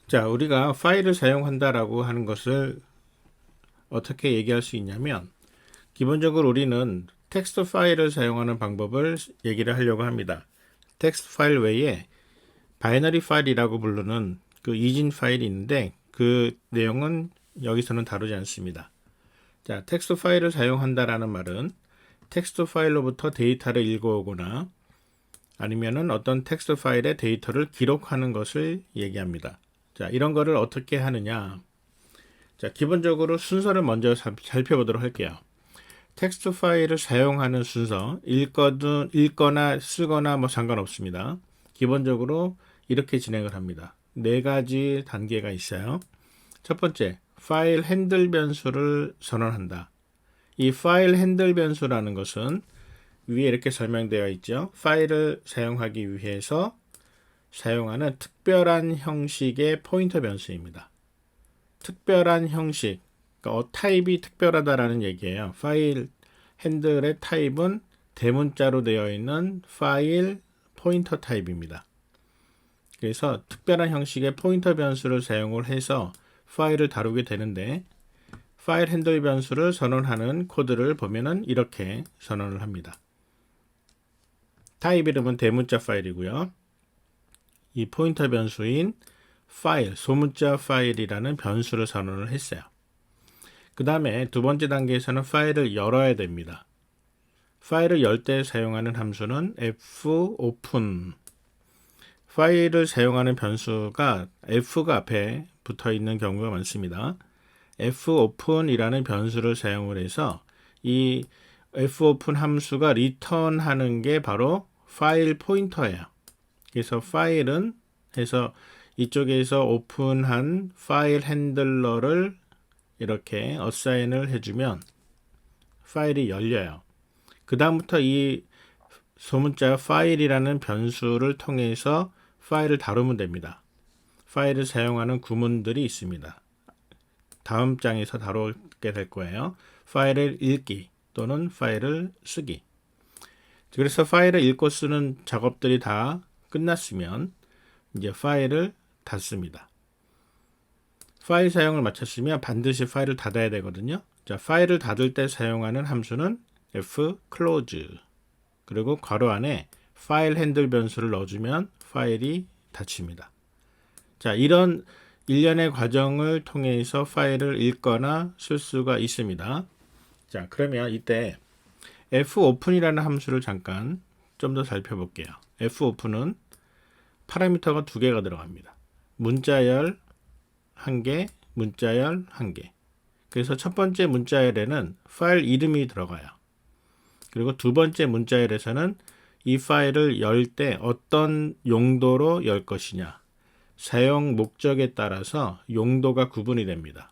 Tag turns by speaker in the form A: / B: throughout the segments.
A: 자, 우리가 파일을 사용한다라고 하는 것을 어떻게 얘기할 수 있냐면, 기본적으로 우리는 텍스트 파일을 사용하는 방법을 얘기를 하려고 합니다. 텍스트 파일 외에 바이너리 파일이라고 부르는 그 이진 파일이 있는데, 그 내용은 여기서는 다루지 않습니다. 자, 텍스트 파일을 사용한다라는 말은 텍스트 파일로부터 데이터를 읽어오거나 아니면은 어떤 텍스트 파일에 데이터를 기록하는 것을 얘기합니다. 자, 이런 거를 어떻게 하느냐? 자, 기본적으로 순서를 먼저 살펴보도록 할게요. 텍스트 파일을 사용하는 순서, 읽거나 쓰거나 뭐 상관없습니다. 기본적으로 이렇게 진행을 합니다. 네 가지 단계가 있어요. 첫 번째, 파일 핸들 변수를 선언한다. 이 파일 핸들 변수라는 것은 위에 이렇게 설명되어 있죠. 파일을 사용하기 위해서 사용하는 특별한 형식의 포인터 변수입니다. 특별한 형식, 그러니까 타입이 특별하다라는 얘기예요. 파일 핸들의 타입은 대문자로 되어 있는 파일 포인터 타입입니다. 그래서 특별한 형식의 포인터 변수를 사용을 해서 파일을 다루게 되는데, 파일 핸들 변수를 선언하는 코드를 보면은 이렇게 선언을 합니다. 타입 이름은 대문자 파일이고요. 이 포인터 변수인 파일, 소문자 파일이라는 변수를 선언을 했어요. 그 다음에 두 번째 단계에서는 파일을 열어야 됩니다. 파일을 열 때 사용하는 함수는 fopen. 파일을 사용하는 변수가 f가 앞에 붙어 있는 경우가 많습니다. fopen이라는 변수를 사용을 해서 이 fopen 함수가 리턴하는 게 바로 파일 포인터예요. 그래서 파일은 해서 이쪽에서 오픈한 파일 핸들러를 이렇게 어사인을 해주면 파일이 열려요. 그 다음부터 이 소문자 파일이라는 변수를 통해서 파일을 다루면 됩니다. 파일을 사용하는 구문들이 있습니다. 다음 장에서 다루게 될 거예요. 파일을 읽기 또는 파일을 쓰기. 그래서 파일을 읽고 쓰는 작업들이 다 끝났으면 이제 파일을 닫습니다. 파일 사용을 마쳤으면 반드시 파일을 닫아야 되거든요. 자, 파일을 닫을 때 사용하는 함수는 fclose. 그리고 괄호 안에 파일 핸들 변수를 넣어주면 파일이 닫힙니다. 자, 이런 일련의 과정을 통해서 파일을 읽거나 쓸 수가 있습니다. 자, 그러면 이때 fopen이라는 함수를 잠깐 좀 더 살펴볼게요. fopen은 파라미터가 두 개가 들어갑니다. 문자열 1개, 문자열 1개. 그래서 첫 번째 문자열에는 파일 이름이 들어가요. 그리고 두 번째 문자열에서는 이 파일을 열 때 어떤 용도로 열 것이냐, 사용 목적에 따라서 용도가 구분이 됩니다.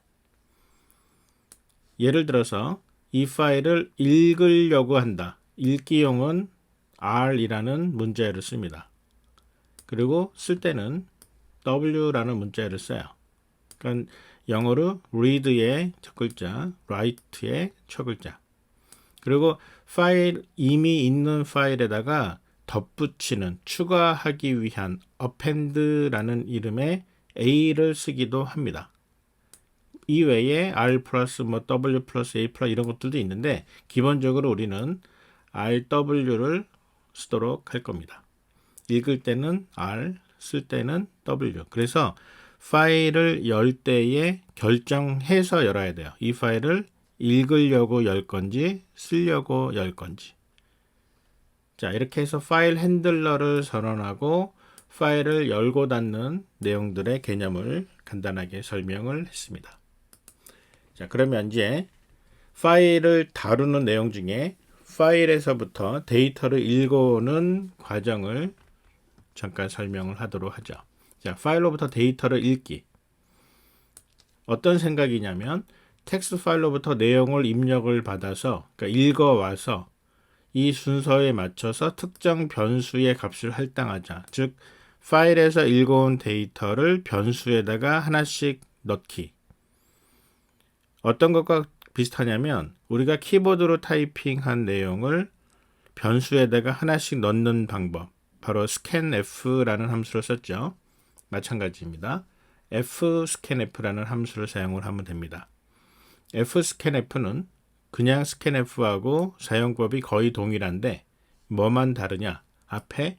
A: 예를 들어서 이 파일을 읽으려고 한다. 읽기용은 R이라는 문자열을 씁니다. 그리고 쓸 때는 W라는 문자열을 써요. 그러니까 영어로 read의 첫 글자, write의 첫 글자. 그리고 파일 이미 있는 파일에다가 덧붙이는, 추가하기 위한 append라는 이름의 A를 쓰기도 합니다. 이외에 R 플러스 W 플러스 A 플러스 이런 것들도 있는데 기본적으로 우리는 RW를 쓰도록 할 겁니다. 읽을 때는 R, 쓸 때는 W. 그래서 파일을 열 때에 결정해서 열어야 돼요. 이 파일을 읽으려고 열 건지 쓰려고 열 건지. 자, 이렇게 해서 파일 핸들러를 선언하고 파일을 열고 닫는 내용들의 개념을 간단하게 설명을 했습니다. 자, 그러면 이제 파일을 다루는 내용 중에 파일에서부터 데이터를 읽어오는 과정을 잠깐 설명을 하도록 하죠. 자, 파일로부터 데이터를 읽기. 어떤 생각이냐면 텍스트 파일로부터 내용을 입력을 받아서, 그러니까 읽어와서 이 순서에 맞춰서 특정 변수의 값을 할당하자. 즉 파일에서 읽어온 데이터를 변수에다가 하나씩 넣기. 어떤 것과 비슷하냐면 우리가 키보드로 타이핑한 내용을 변수에다가 하나씩 넣는 방법, 바로 scanf라는 함수를 썼죠. 마찬가지입니다. fscanf라는 함수를 사용을 하면 됩니다. fscanf는 그냥 scanf하고 사용법이 거의 동일한데 뭐만 다르냐? 앞에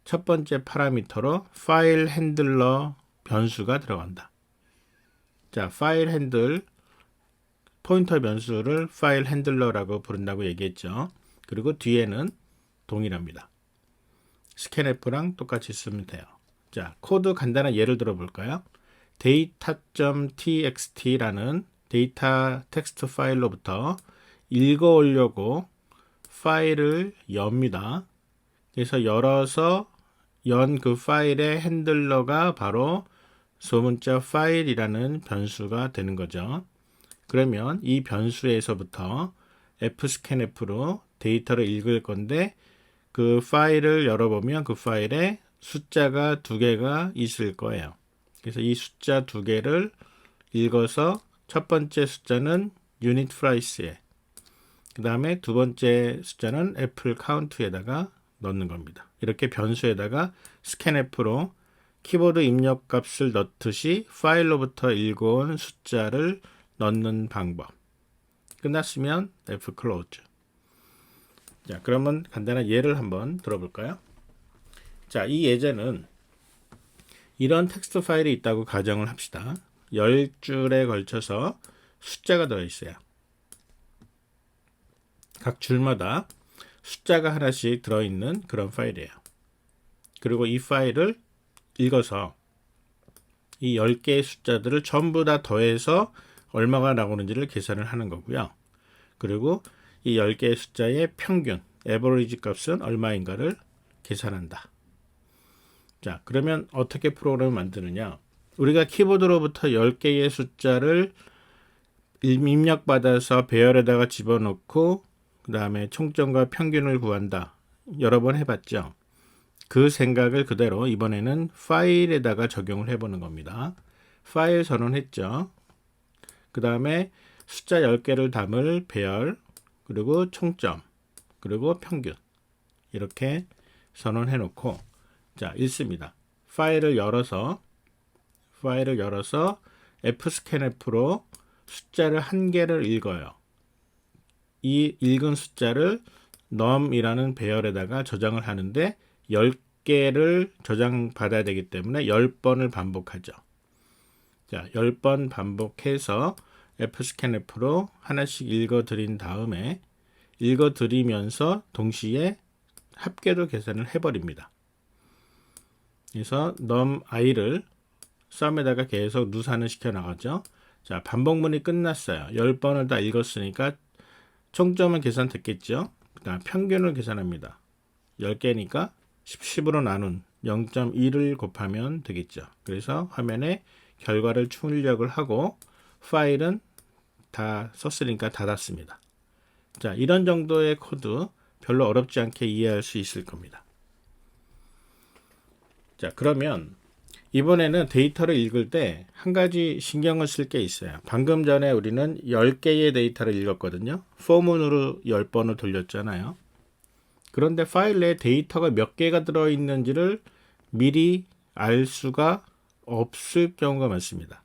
A: 첫 번째 파라미터로 파일 핸들러 변수가 들어간다. 자, 파일 핸들 포인터 변수를 파일 핸들러라고 부른다고 얘기했죠. 그리고 뒤에는 동일합니다. scanf랑 똑같이 쓰면 돼요. 자, 코드 간단한 예를 들어볼까요? data.txt라는 데이터 텍스트 파일로부터 읽어오려고 파일을 엽니다. 그래서 열어서 연 그 파일의 핸들러가 바로 소문자 파일이라는 변수가 되는 거죠. 그러면 이 변수에서부터 fscanf로 데이터를 읽을 건데 그 파일을 열어보면 그 파일에 숫자가 2개가 있을 거예요. 그래서 이 숫자 2개를 읽어서 첫 번째 숫자는 유닛 프라이스에, 그 다음에 두 번째 숫자는 애플 카운트에다가 넣는 겁니다. 이렇게 변수에다가 scanf로 키보드 입력 값을 넣듯이 파일로부터 읽어온 숫자를 넣는 방법. 끝났으면 F close. 자, 그러면 간단한 예를 한번 들어볼까요? 자, 이 예제는 이런 텍스트 파일이 있다고 가정을 합시다. 10줄에 걸쳐서 숫자가 들어있어요. 각 줄마다 숫자가 하나씩 들어있는 그런 파일이에요. 그리고 이 파일을 읽어서 이 10개의 숫자들을 전부 다 더해서 얼마가 나오는지를 계산을 하는 거고요. 그리고 이 10개의 숫자의 평균, 에버리지 값은 얼마인가를 계산한다. 자, 그러면 어떻게 프로그램을 만드느냐? 우리가 키보드로부터 10개의 숫자를 입력받아서 배열에다가 집어넣고 그 다음에 총점과 평균을 구한다. 여러 번 해봤죠? 그 생각을 그대로 이번에는 파일에다가 적용을 해보는 겁니다. 파일 선언했죠? 그 다음에 숫자 10개를 담을 배열, 그리고 총점, 그리고 평균 이렇게 선언해 놓고 자, 읽습니다. 파일을 열어서 fscanf로 숫자를 1개를 읽어요. 이 읽은 숫자를 num이라는 배열에다가 저장을 하는데 10개를 저장받아야 되기 때문에 10번을 반복하죠. 자, 10번 반복해서 fscanf로 하나씩 읽어드린 다음에 읽어드리면서 동시에 합계도 계산을 해버립니다. 그래서 numi를 썸에다가 계속 누산을 시켜나가죠. 자, 반복문이 끝났어요. 10번을 다 읽었으니까 총점은 계산됐겠죠. 그 다음 평균을 계산합니다. 10개니까 10으로 나눈 0.1을 곱하면 되겠죠. 그래서 화면에 결과를 출력을 하고 파일은 다 썼으니까 닫았습니다. 자, 이런 정도의 코드 별로 어렵지 않게 이해할 수 있을 겁니다. 자, 그러면 이번에는 데이터를 읽을 때 한 가지 신경을 쓸 게 있어요. 방금 전에 우리는 10개의 데이터를 읽었거든요. 포문으로 10번을 돌렸잖아요. 그런데 파일 내에 데이터가 몇 개가 들어있는지를 미리 알 수가 없을 경우가 많습니다.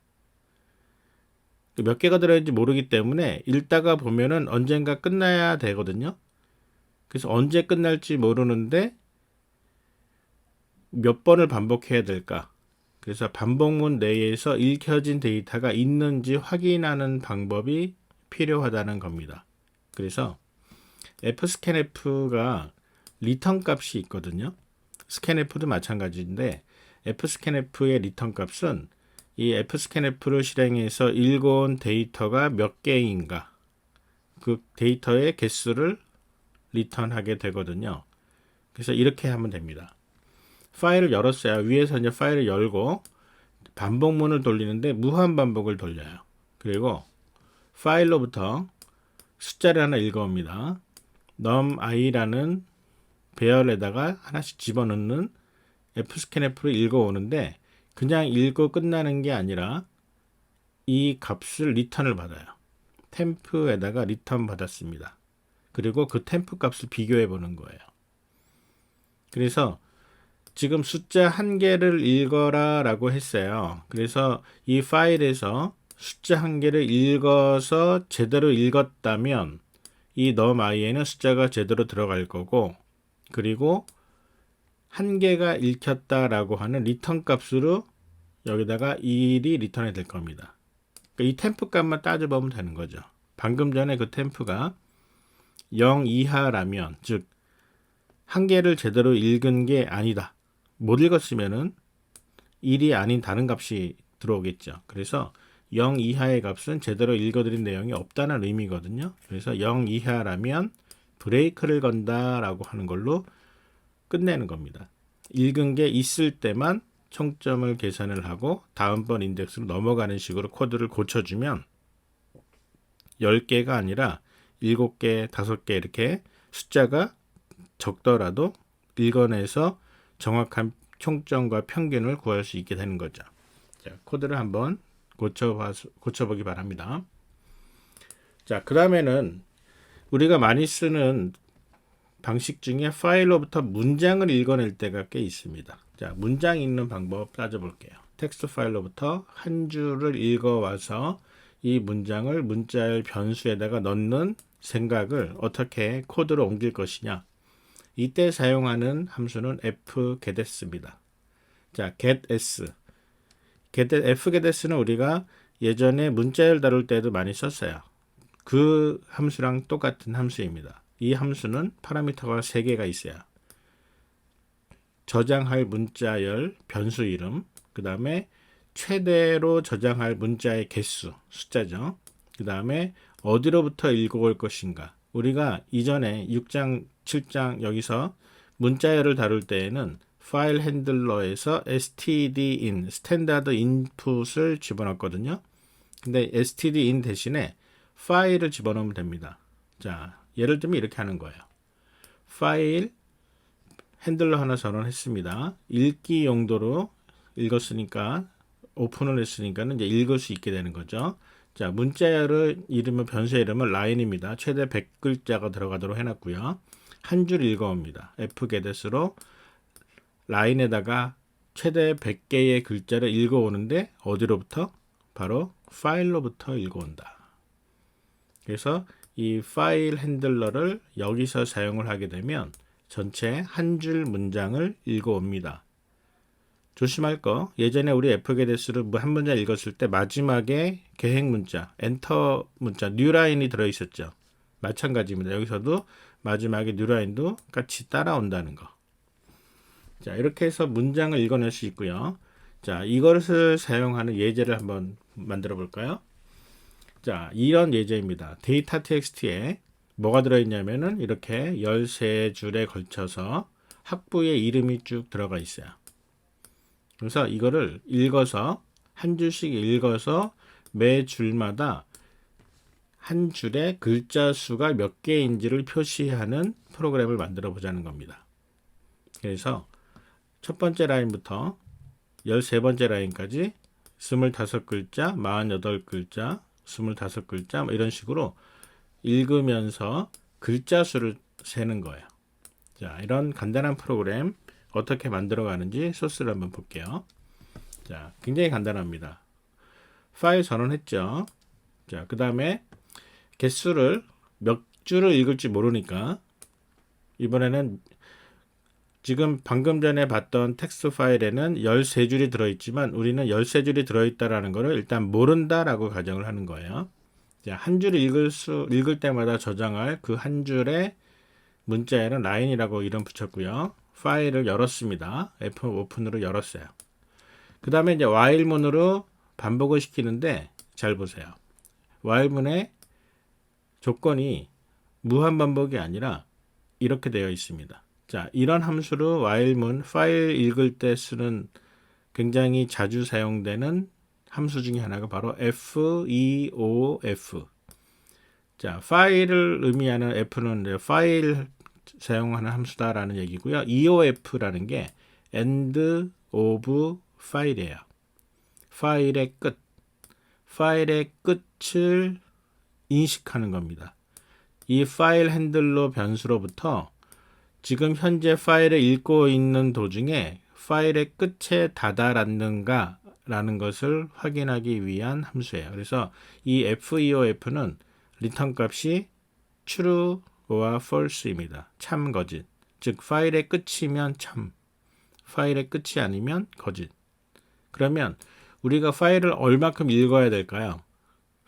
A: 몇 개가 들어있는지 모르기 때문에 읽다가 보면은 언젠가 끝나야 되거든요. 그래서 언제 끝날지 모르는데 몇 번을 반복해야 될까? 그래서 반복문 내에서 읽혀진 데이터가 있는지 확인하는 방법이 필요하다는 겁니다. 그래서 fscanf가 리턴 값이 있거든요. scanf도 마찬가지인데 fscanf의 리턴 값은 이 fscanf를 실행해서 읽어온 데이터가 몇 개인가 그 데이터의 개수를 리턴하게 되거든요. 그래서 이렇게 하면 됩니다. 파일을 열었어요. 위에서 이제 파일을 열고 반복문을 돌리는데 무한 반복을 돌려요. 그리고 파일로부터 숫자를 하나 읽어옵니다. numi라는 배열에다가 하나씩 집어넣는 fscanf를 읽어오는데 그냥 읽고 끝나는 게 아니라 이 값을 리턴을 받아요. 템프에다가 리턴 받았습니다. 그리고 그 템프 값을 비교해 보는 거예요. 그래서 지금 숫자 한 개를 읽어라 라고 했어요. 그래서 이 파일에서 숫자 한 개를 읽어서 제대로 읽었다면 이 numI에는 숫자가 제대로 들어갈 거고, 그리고 한 개가 읽혔다라고 하는 리턴 값으로 여기다가 1이 리턴이 될 겁니다. 그러니까 이 템프 값만 따져보면 되는 거죠. 방금 전에 그 템프가 0 이하라면, 즉 한 개를 제대로 읽은 게 아니다, 못 읽었으면은 1이 아닌 다른 값이 들어오겠죠. 그래서 0 이하의 값은 제대로 읽어드린 내용이 없다는 의미거든요. 그래서 0 이하라면 브레이크를 건다라고 하는 걸로 끝내는 겁니다. 읽은 게 있을 때만 총점을 계산을 하고 다음번 인덱스로 넘어가는 식으로 코드를 고쳐주면 10개가 아니라 7개, 5개 이렇게 숫자가 적더라도 읽어내서 정확한 총점과 평균을 구할 수 있게 되는 거죠. 자, 코드를 한번 고쳐보기 바랍니다. 자, 그 다음에는 우리가 많이 쓰는 방식 중에 파일로부터 문장을 읽어낼 때가 꽤 있습니다. 자, 문장 읽는 방법 따져볼게요. 텍스트 파일로부터 한 줄을 읽어와서 이 문장을 문자열 변수에다가 넣는 생각을 어떻게 코드로 옮길 것이냐. 이때 사용하는 함수는 fgetS입니다. 자, getS. fgetS는 우리가 예전에 문자열 다룰 때도 많이 썼어요. 그 함수랑 똑같은 함수입니다. 이 함수는 파라미터가 3개가 있어요. 저장할 문자열 변수 이름, 그 다음에 최대로 저장할 문자의 개수, 숫자죠. 그 다음에 어디로부터 읽어올 것인가. 우리가 이전에 6장, 7장 여기서 문자열을 다룰 때에는 파일 핸들러에서 stdin, 스탠다드 인풋을 집어넣었거든요. 근데 stdin 대신에 파일을 집어넣으면 됩니다. 자, 예를 들면 이렇게 하는 거예요. 파일 핸들러 하나 전원했습니다. 읽기 용도로 읽었으니까 오픈을 했으니까는 이제 읽을 수 있게 되는 거죠. 자, 문자열을 이름은 변수의 이름은 라인입니다. 최대 100글자가 들어가도록 해놨고요. 한 줄 읽어옵니다. fgetS로 라인에다가 최대 100개의 글자를 읽어오는데 어디로부터? 바로 파일로부터 읽어온다. 그래서 이 파일 핸들러를 여기서 사용을 하게 되면 전체 한 줄 문장을 읽어옵니다. 조심할 거, 예전에 우리 fgetS를 한 문장 읽었을 때 마지막에 계획 문자, 엔터 문자, 뉴라인이 들어있었죠. 마찬가지입니다. 여기서도 마지막에 뉴라인도 같이 따라온다는 거. 자, 이렇게 해서 문장을 읽어낼 수 있고요. 자, 이것을 사용하는 예제를 한번 만들어 볼까요? 자, 이런 예제입니다. 데이터 txt에 뭐가 들어있냐면은 이렇게 13줄에 걸쳐서 학부의 이름이 쭉 들어가 있어요. 그래서 이거를 읽어서 한 줄씩 읽어서 매 줄마다 한 줄에 글자 수가 몇 개인지를 표시하는 프로그램을 만들어 보자는 겁니다. 그래서 첫 번째 라인부터 13번째 라인까지 25글자, 48글자, 25글자 뭐 이런 식으로 읽으면서 글자 수를 세는 거예요. 자, 이런 간단한 프로그램 어떻게 만들어 가는지 소스를 한번 볼게요. 자, 굉장히 간단합니다. 파일 전원했죠. 자, 그 다음에 개수를 몇 줄을 읽을지 모르니까 이번에는 지금 방금 전에 봤던 텍스트 파일에는 13줄이 들어있지만 우리는 13줄이 들어있다라는 것을 일단 모른다라고 가정을 하는 거예요. 자, 한 줄 읽을 때마다 저장할 그 한 줄의 문자에는 라인이라고 이름 붙였고요. 파일을 열었습니다. F 오픈으로 열었어요. 그 다음에 이제 while문으로 반복을 시키는데 잘 보세요. while문의 조건이 무한 반복이 아니라 이렇게 되어 있습니다. 자, 이런 함수로 while문 파일 읽을 때 쓰는 굉장히 자주 사용되는 함수 중에 하나가 바로 feof. 자, 파일을 의미하는 f는 파일 사용하는 함수다라는 얘기고요. eof라는 게 end of file이에요. 파일의 끝. 파일의 끝을 인식하는 겁니다. 이 파일 핸들러 변수로부터 지금 현재 파일을 읽고 있는 도중에 파일의 끝에 다다랐는가 라는 것을 확인하기 위한 함수예요. 그래서 이 FEOF는 리턴 값이 true와 false입니다. 참, 거짓. 즉 파일의 끝이면 참, 파일의 끝이 아니면 거짓. 그러면 우리가 파일을 얼마큼 읽어야 될까요?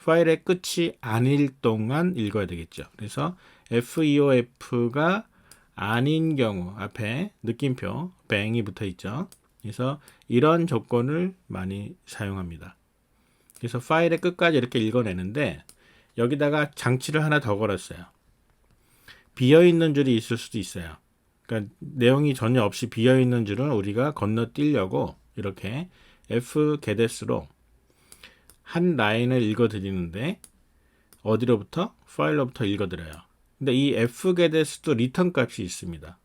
A: 파일의 끝이 아닐 동안 읽어야 되겠죠. 그래서 FEOF가 아닌 경우 앞에 느낌표 뱅이 붙어 있죠. 그래서 이런 조건을 많이 사용합니다. 그래서 파일의 끝까지 이렇게 읽어내는데 여기다가 장치를 하나 더 걸었어요. 비어있는 줄이 있을 수도 있어요. 그러니까 내용이 전혀 없이 비어있는 줄은 우리가 건너뛰려고 이렇게 fgetS로 한 라인을 읽어드리는데 어디로부터? 파일로부터 읽어드려요. 근데 이 fgetS도 리턴 값이 있습니다.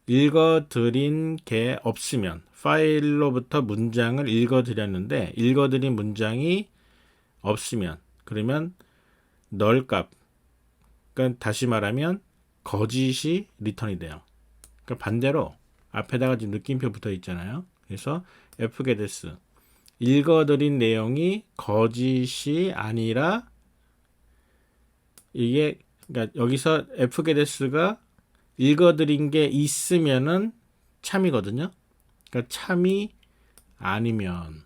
A: 읽어드린 게 없으면 파일로부터 문장을 읽어드렸는데 읽어드린 문장이 없으면 그러면 null 값, 그러니까 다시 말하면 거짓이 리턴이 돼요. 그러니까 반대로 앞에다가 지금 느낌표 붙어 있잖아요. 그래서 fgetS 읽어드린 내용이 거짓이 아니라 이게 그러니까 여기서 fgetS가 읽어드린 게 있으면은 참이거든요. 그러니까 참이 아니면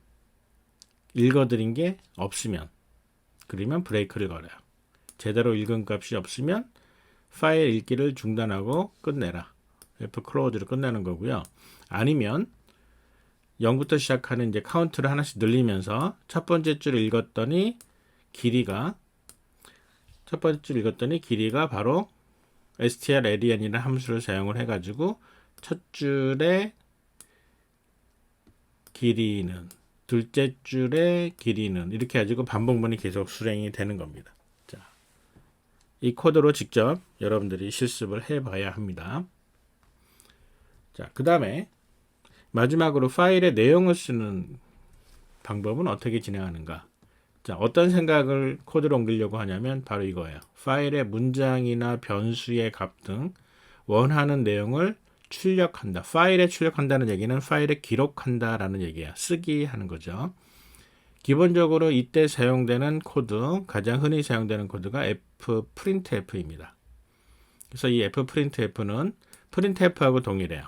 A: 읽어드린 게 없으면 그러면 브레이크를 걸어요. 제대로 읽은 값이 없으면 파일 읽기를 중단하고 끝내라. fclose로 끝내는 거고요. 아니면 0부터 시작하는 이제 카운트를 하나씩 늘리면서 첫 번째 줄을 읽었더니 길이가 바로 strlen이라는 함수를 사용을 해가지고 첫 줄의 길이는 둘째 줄의 길이는 이렇게 해가지고 반복문이 계속 수행이 되는 겁니다. 자, 이 코드로 직접 여러분들이 실습을 해봐야 합니다. 자, 그 다음에 마지막으로 파일의 내용을 쓰는 방법은 어떻게 진행하는가? 자, 어떤 생각을 코드로 옮기려고 하냐면 바로 이거예요. 파일의 문장이나 변수의 값 등 원하는 내용을 출력한다. 파일에 출력한다는 얘기는 파일에 기록한다라는 얘기야. 쓰기 하는 거죠. 기본적으로 이때 사용되는 코드, 가장 흔히 사용되는 코드가 fprintf입니다. 그래서 이 fprintf는 printf하고 동일해요.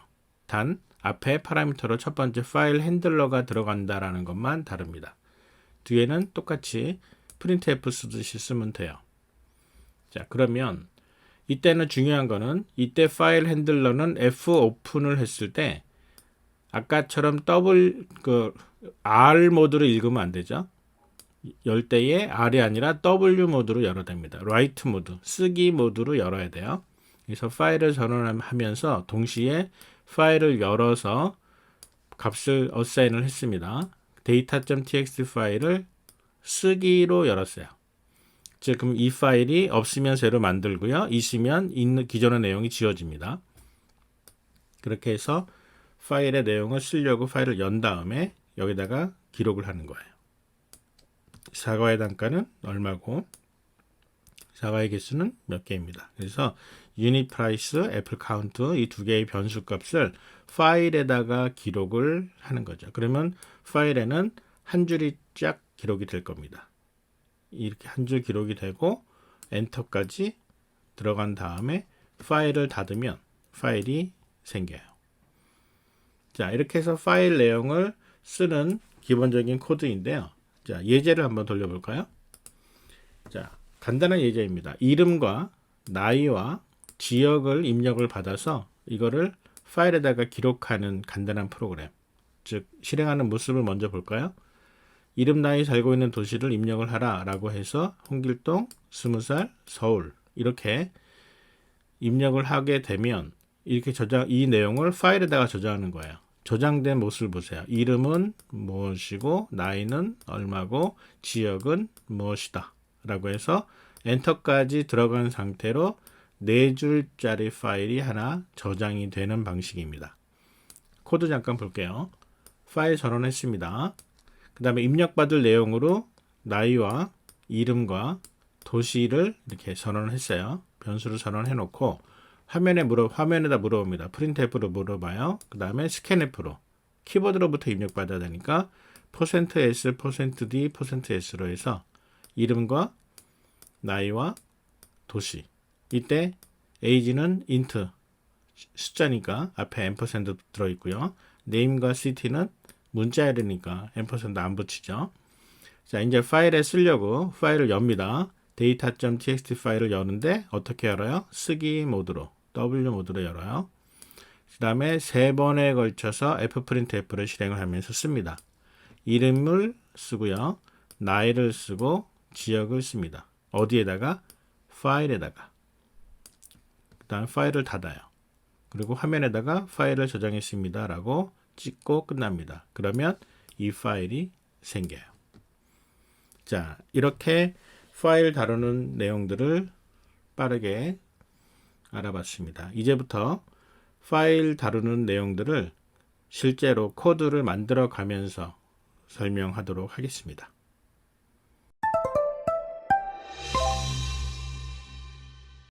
A: 단 앞에 파라미터로 첫 번째 파일 핸들러가 들어간다라는 것만 다릅니다. 뒤에는 똑같이 printf 쓰듯이 쓰면 돼요. 자, 그러면 이때는 중요한 거는 이때 파일 핸들러는 fopen을 했을 때 아까처럼 R 모드로 읽으면 안 되죠. 열 때에 R이 아니라 W 모드로 열어야 됩니다. write 모드, 쓰기 모드로 열어야 돼요. 그래서 파일을 전환하면서 동시에 파일을 열어서 값을 어사인을 했습니다. data.txt 파일을 쓰기로 열었어요. 즉 그럼 이 파일이 없으면 새로 만들고요. 있으면 있는 기존의 내용이 지워집니다. 그렇게 해서 파일의 내용을 쓰려고 파일을 연 다음에 여기다가 기록을 하는 거예요. 사과의 단가는 얼마고 사과의 개수는 몇 개입니다. 그래서 unit price, apple count 이 두 개의 변수 값을 파일에다가 기록을 하는 거죠. 그러면 파일에는 한 줄이 쫙 기록이 될 겁니다. 이렇게 한 줄 기록이 되고 엔터까지 들어간 다음에 파일을 닫으면 파일이 생겨요. 자, 이렇게 해서 파일 내용을 쓰는 기본적인 코드인데요. 자, 예제를 한번 돌려볼까요? 자, 간단한 예제입니다. 이름과 나이와 지역을 입력을 받아서 이거를 파일에다가 기록하는 간단한 프로그램. 즉, 실행하는 모습을 먼저 볼까요? 이름, 나이, 살고 있는 도시를 입력을 하라 라고 해서 홍길동, 20살, 서울 이렇게 입력을 하게 되면 이렇게 이 내용을 파일에다가 저장하는 거예요. 저장된 모습을 보세요. 이름은 무엇이고 나이는 얼마고 지역은 무엇이다 라고 해서 엔터까지 들어간 상태로 4줄짜리 파일이 하나 저장이 되는 방식입니다. 코드 잠깐 볼게요. 파일 전환했습니다. 그 다음에 입력받을 내용으로 나이와 이름과 도시를 이렇게 전환을 했어요. 변수를 전환해 놓고 화면에다 물어봅니다. printf로 물어봐요. 그 다음에 scanf로 키보드로부터 입력받아야 되니까 %s, %d, %s로 해서 이름과 나이와 도시. 이때 age는 int 숫자니까 앞에 앰퍼센드 들어있고요. name과 city는 문자열이니까 앰퍼센드 안 붙이죠. 자, 이제 파일에 쓰려고 파일을 엽니다. data.txt 파일을 여는데 어떻게 열어요? 쓰기 모드로, W 모드로 열어요. 그 다음에 3번에 걸쳐서 fprintf를 실행을 하면서 씁니다. 이름을 쓰고요. 나이를 쓰고 지역을 씁니다. 어디에다가? 파일에다가. 그 다음 파일을 닫아요. 그리고 화면에다가 파일을 저장했습니다 라고 찍고 끝납니다. 그러면 이 파일이 생겨요. 자, 이렇게 파일 다루는 내용들을 빠르게 알아봤습니다. 이제부터 파일 다루는 내용들을 실제로 코드를 만들어 가면서 설명하도록 하겠습니다.